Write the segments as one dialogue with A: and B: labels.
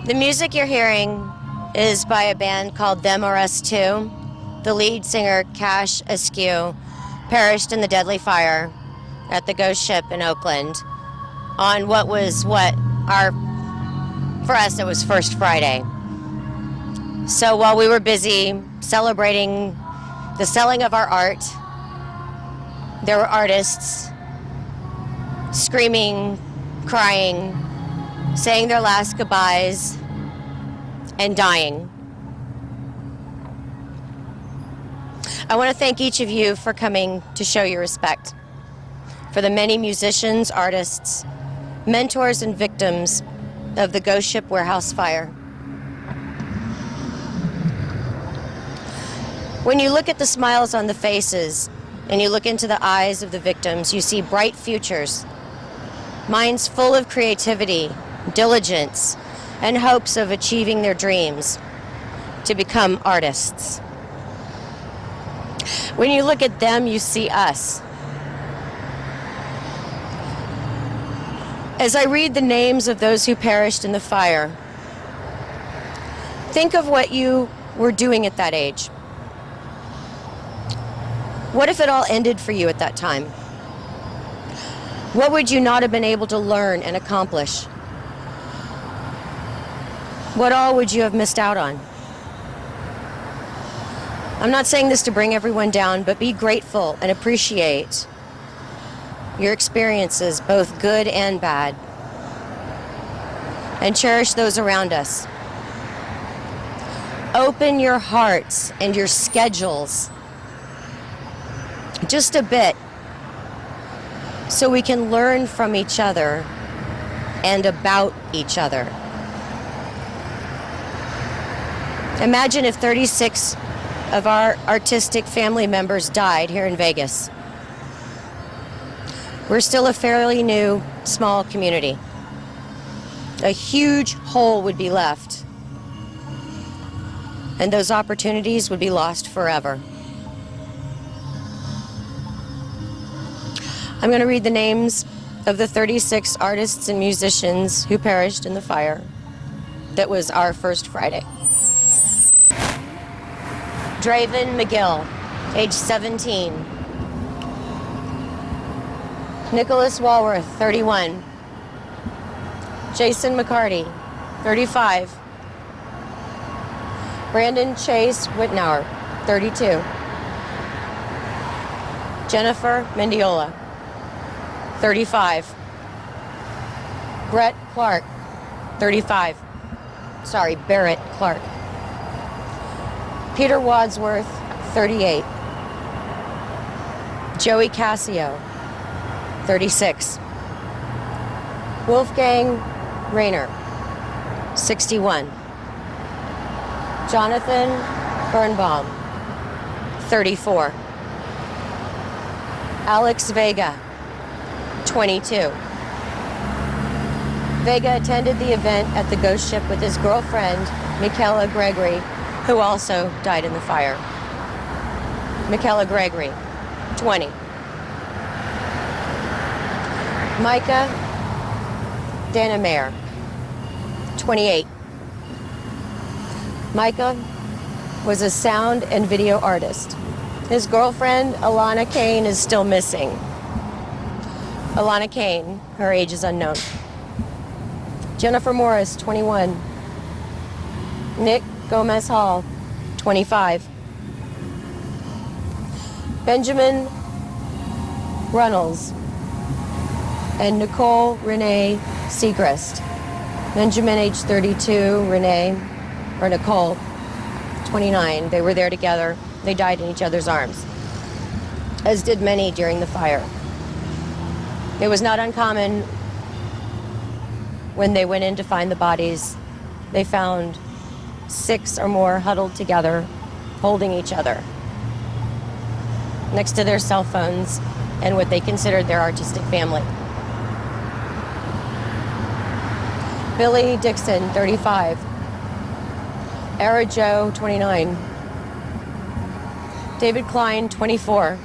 A: The music you're hearing is by a band called Them or Us Two. The lead singer, Cash Askew, perished in the deadly fire at the Ghost Ship in Oakland on for us, it was First Friday. So while we were busy celebrating the selling of our art, there were artists screaming, crying, saying their last goodbyes, and dying. I want to thank each of you for coming to show your respect for the many musicians, artists, mentors, and victims of the Ghost Ship Warehouse fire. When you look at the smiles on the faces and you look into the eyes of the victims, you see bright futures, minds full of creativity, diligence, and hopes of achieving their dreams to become artists. When you look at them, you see us. As I read the names of those who perished in the fire, think of what you were doing at that age. What if it all ended for you at that time? What would you not have been able to learn and accomplish? What all would you have missed out on? I'm not saying this to bring everyone down, but be grateful and appreciate your experiences, both good and bad, and cherish those around us. Open your hearts and your schedules just a bit so we can learn from each other and about each other. Imagine if 36 of our artistic family members died here in Vegas. We're still a fairly new, small community. A huge hole would be left, and those opportunities would be lost forever. I'm going to read the names of the 36 artists and musicians who perished in the fire that was our First Friday. Draven McGill, age 17. Nicholas Walworth, 31. Jason McCarty, 35. Brandon Chase Whitnauer, 32. Jennifer Mendiola, 35. Brett Clark, 35. Sorry, Barrett Clark. Peter Wadsworth, 38. Joey Cassio, 36. Wolfgang Rayner, 61. Jonathan Birnbaum, 34. Alex Vega, 22. Vega attended the event at the Ghost Ship with his girlfriend, Michaela Gregory, who also died in the fire. Michaela Gregory, 20. Micah Danamayer, 28. Micah was a sound and video artist. His girlfriend, Alana Kane, is still missing. Alana Kane, her age is unknown. Jennifer Morris, 21. Nick Gomez Hall, 25. Benjamin Runnels and Nicole Renee Segrist. Benjamin, age 32, Nicole, 29. They were there together. They died in each other's arms, as did many during the fire. It was not uncommon when they went in to find the bodies. They found 6 or more huddled together, holding each other, next to their cell phones and what they considered their artistic family. Billy Dixon, 35. Era Joe, 29. David Klein, 24.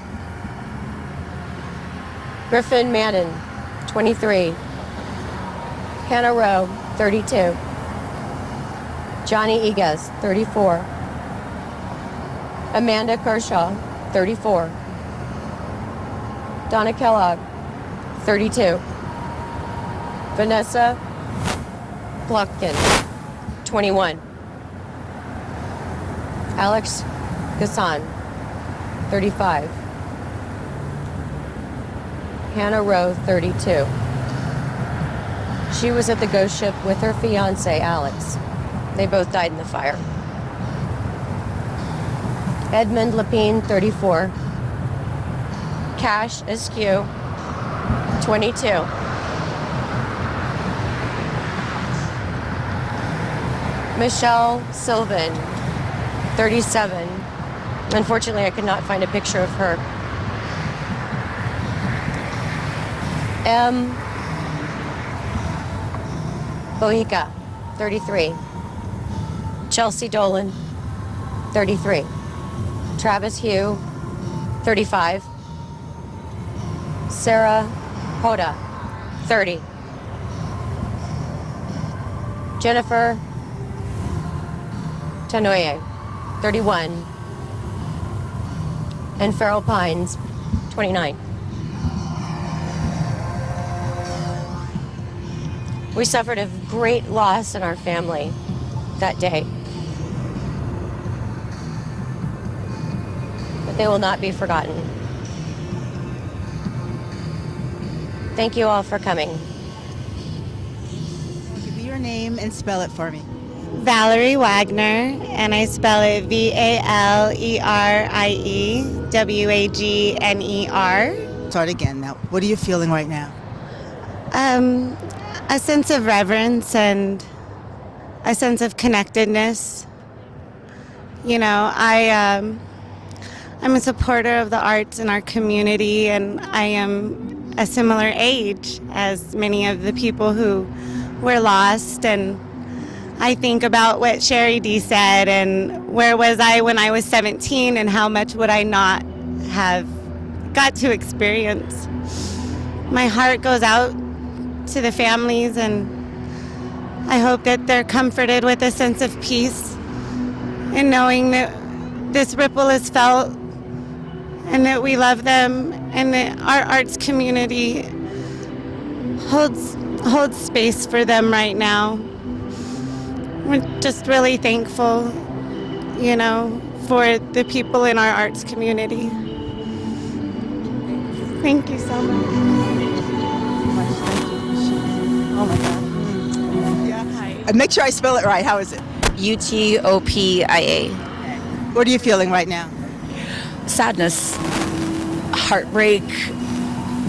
A: Griffin Madden, 23. Hannah Rowe, 32. Johnny Egas, 34. Amanda Kershaw, 34. Donna Kellogg, 32. Vanessa Plotkin, 21. Alex Gassan, 35. Hannah Rowe, 32. She was at the ghost ship with her fiance, Alex. They both died in the fire. Edmund Lapine, 34. Cash Askew, 22. Michelle Sylvan, 37. Unfortunately, I could not find a picture of her. M. Bohica, 33. Chelsea Dolan, 33. Travis Hugh, 35. Sarah Hoda, 30. Jennifer Tanoye, 31. And Farrell Pines, 29. We suffered a great loss in our family that day. But they will not be forgotten. Thank you all for coming.
B: Give me your name and spell it for me.
C: Valerie Wagner, and I spell it VALERIEWAGNER.
B: Start again now. What are you feeling right now?
C: A sense of reverence and a sense of connectedness. You know, I'm a supporter of the arts in our community, and I am a similar age as many of the people who were lost. And I think about what Sherry D said, and where was I when I was 17, and how much would I not have got to experience. My heart goes out to the families, and I hope that they're comforted with a sense of peace in knowing that this ripple is felt and that we love them, and that our arts community holds space for them right now. We're just really thankful, you know, for the people in our arts community. Thank you so much.
B: Oh my God. Yeah. Make sure I spell it right. How is it?
D: UTOPIA.
B: What are you feeling right now?
D: Sadness, heartbreak,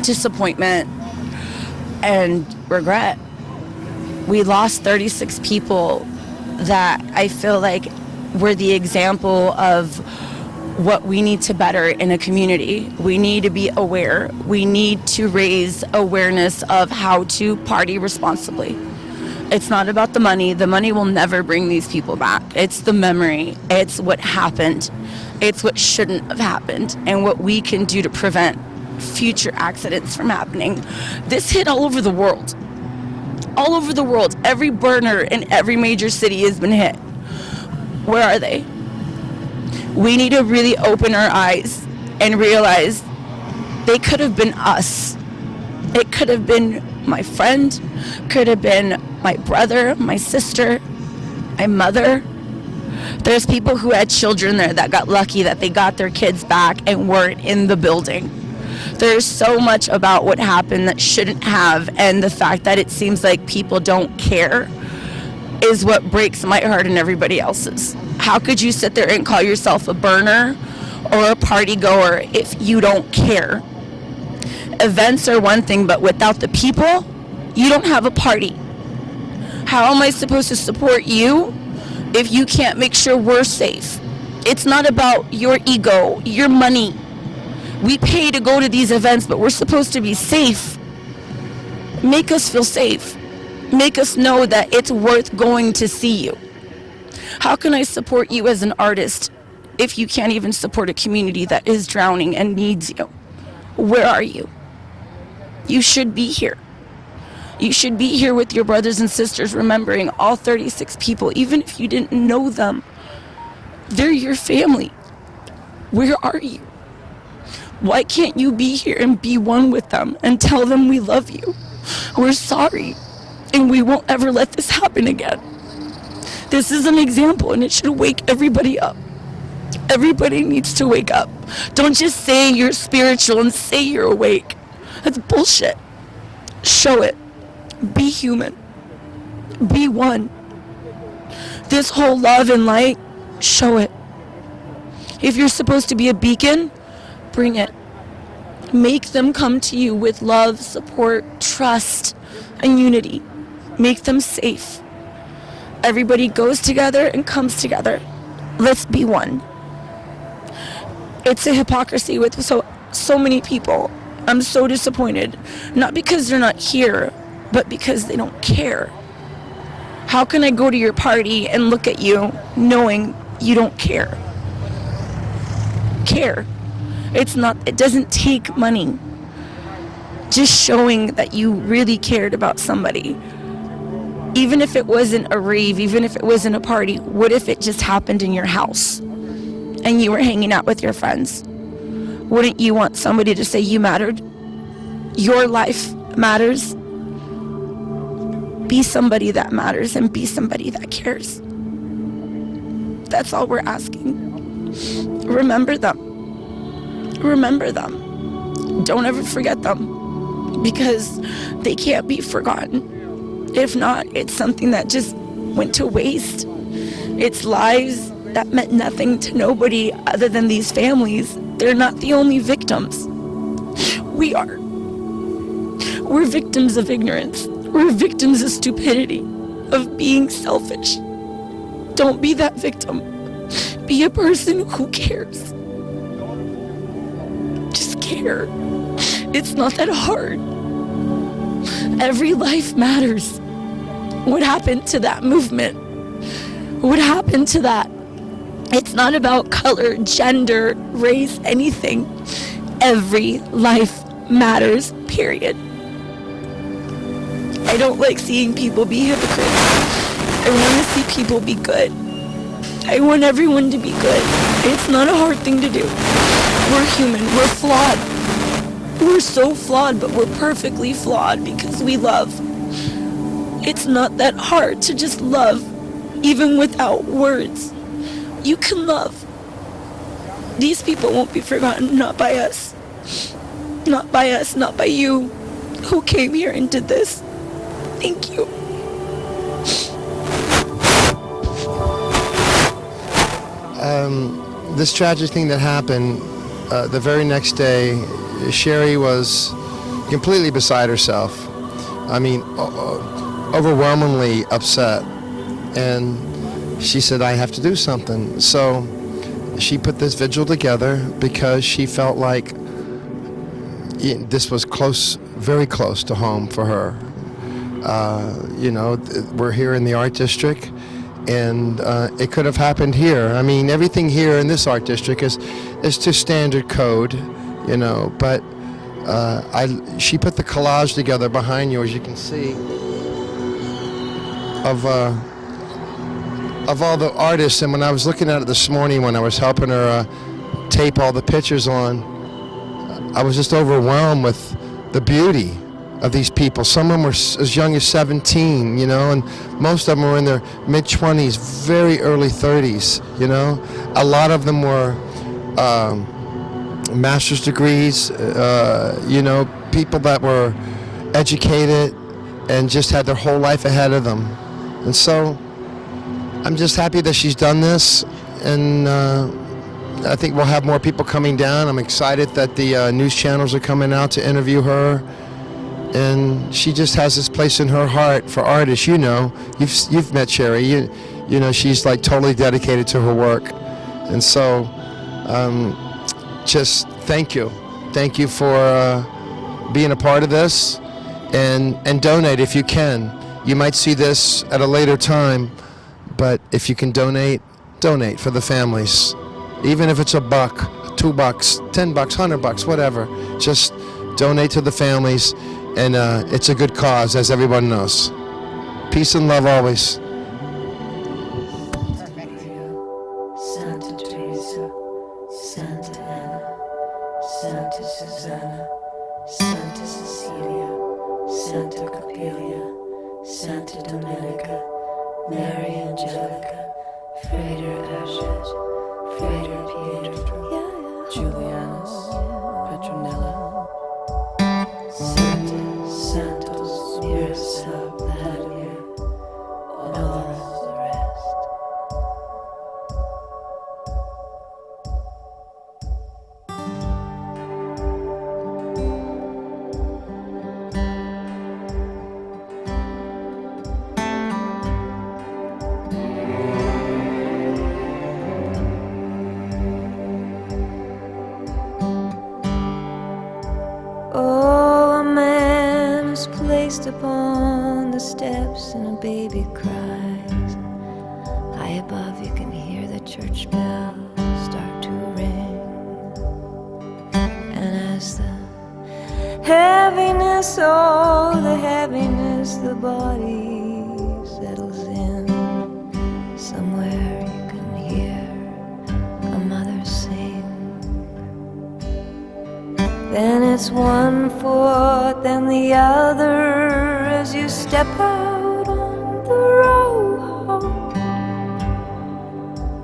D: disappointment, and regret. We lost 36 people that I feel like were the example of what we need to better in a community. We need to be aware. We need to raise awareness of how to party responsibly. It's not about the money. The money will never bring these people back. It's the memory. It's what happened. It's what shouldn't have happened, and what we can do to prevent future accidents from happening. This hit all over the world. All over the world. Every burner in every major city has been hit. Where are they? We need to really open our eyes and realize they could have been us. It could have been my friend, could have been my brother, my sister, my mother. There's people who had children there that got lucky that they got their kids back and weren't in the building. There's so much about what happened that shouldn't have, and the fact that it seems like people don't care is what breaks my heart and everybody else's. How could you sit there and call yourself a burner or a party goer if you don't care? Events are one thing, but without the people, you don't have a party. How am I supposed to support you if you can't make sure we're safe? It's not about your ego, your money. We pay to go to these events, but we're supposed to be safe. Make us feel safe. Make us know that it's worth going to see you. How can I support you as an artist if you can't even support a community that is drowning and needs you? Where are you? You should be here. You should be here with your brothers and sisters, remembering all 36 people, even if you didn't know them. They're your family. Where are you? Why can't you be here and be one with them and tell them we love you? We're sorry, and we won't ever let this happen again. This is an example, and it should wake everybody up. Everybody needs to wake up. Don't just say you're spiritual and say you're awake. That's bullshit. Show it. Be human. Be one. This whole love and light, show it. If you're supposed to be a beacon, bring it. Make them come to you with love, support, trust, and unity. Make them safe. Everybody goes together and comes together. Let's be one. It's a hypocrisy with so many people. I'm so disappointed. Not because they're not here, but because they don't care. How can I go to your party and look at you knowing you don't care? Care. It doesn't take money. Just showing that you really cared about somebody. Even if it wasn't a rave, even if it wasn't a party, what if it just happened in your house and you were hanging out with your friends? Wouldn't you want somebody to say you mattered? Your life matters. Be somebody that matters and be somebody that cares. That's all we're asking. Remember them. Remember them. Don't ever forget them, because they can't be forgotten. If not, it's something that just went to waste. It's lives that meant nothing to nobody other than these families. They're not the only victims. We are. We're victims of ignorance. We're victims of stupidity, of being selfish. Don't be that victim. Be a person who cares. Just care. It's not that hard. Every life matters. What happened to that movement? What happened to that? It's not about color, gender, race, anything. Every life matters, period. I don't like seeing people be hypocrites. I want to see people be good. I want everyone to be good. It's not a hard thing to do. We're human. We're flawed. We're so flawed, but we're perfectly flawed because we love. It's not that hard to just love, even without words. You can love. These people won't be forgotten, not by us. Not by us, not by you, who came here and did this. Thank you.
E: This tragic thing that happened, the very next day, Sherry was completely beside herself. I mean, overwhelmingly upset. And she said, I have to do something. So she put this vigil together because she felt like this was close, very close to home for her. You know, we're here in the art district, and it could have happened here. I mean, everything here in this art district is to standard code, you know, but she put the collage together behind you, as you can see, of all the artists. And when I was looking at it this morning, when I was helping her tape all the pictures on, I was just overwhelmed with the beauty of these people. Some of them were as young as 17, you know, and most of them were in their mid-20s, very early 30s, you know. A lot of them were master's degrees, you know, people that were educated and just had their whole life ahead of them. And so I'm just happy that she's done this, and I think we'll have more people coming down. I'm excited that the news channels are coming out to interview her, and she just has this place in her heart for artists. You know, you've met Sherry. You know, she's like totally dedicated to her work, and so just thank you for being a part of this, and donate if you can. You might see this at a later time, but if you can donate for the families. Even if it's $1, $2, $10, $100, whatever. Just donate to the families. And it's a good cause, as everyone knows. Peace and love always.
F: Santa Teresa, Santa Anna, Santa Susanna, Santa Cecilia, Santa Capelia, Santa Domenica, Mary Angelica, Frater Ashes, Frater Pietro, Julianus, Petronella, Santa Santos, Miracel, Vladimir, and all the rest. Oh, a man is placed upon the steps and a baby cries. High above you can hear the church bells start to ring. And as the heaviness, oh, the heaviness, the body settles in, somewhere you can hear a mother sing. Then it's one foot, then the other, as you step out on the road.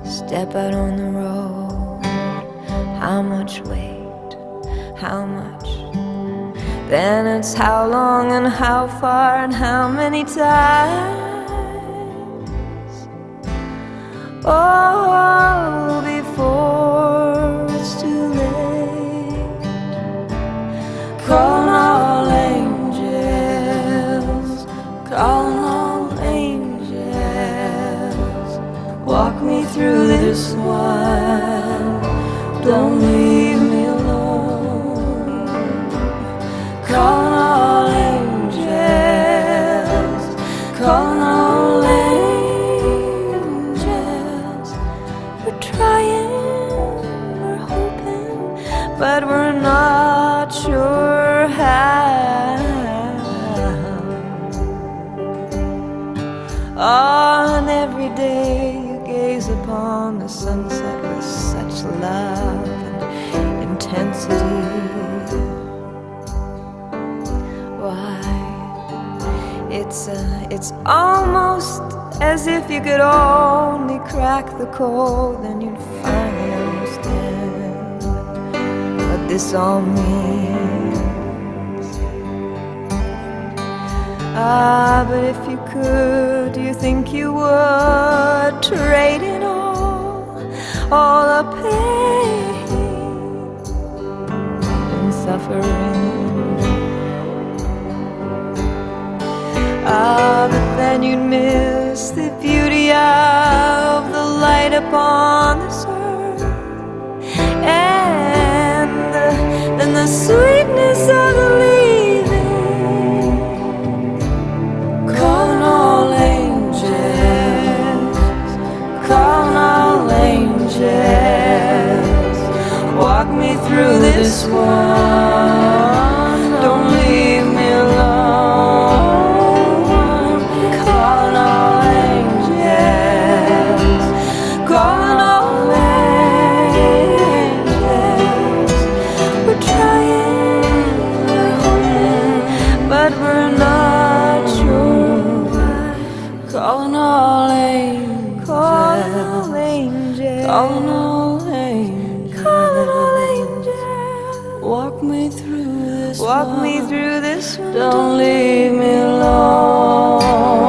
F: Step out on the road. How much weight? How much? Then it's how long and how far and how many times. Oh, before it's too late. Call all angels, call all angels. Walk me through this one, don't leave me alone. Call all angels, call all angels. We're trying, we're hoping, but we're not sure how. Oh, and every day you gaze upon the sunset with such love and intensity. Why, it's almost as if you could only crack the code, then you'd finally understand what this all means. Ah, but if you could, do you think you would trade in all the pain and suffering? Ah, but then you'd miss the beauty of the light upon this earth, and then the sweetness of the leaving. Call all angels, call all angels. Walk me through this one, don't leave me alone. Call all angels, call all angels. We're trying, we're hoping, but we're not sure. Calling all angels, calling all angels, calling all angels, calling all angels. Walk me through this, walk me through this. Don't leave me alone.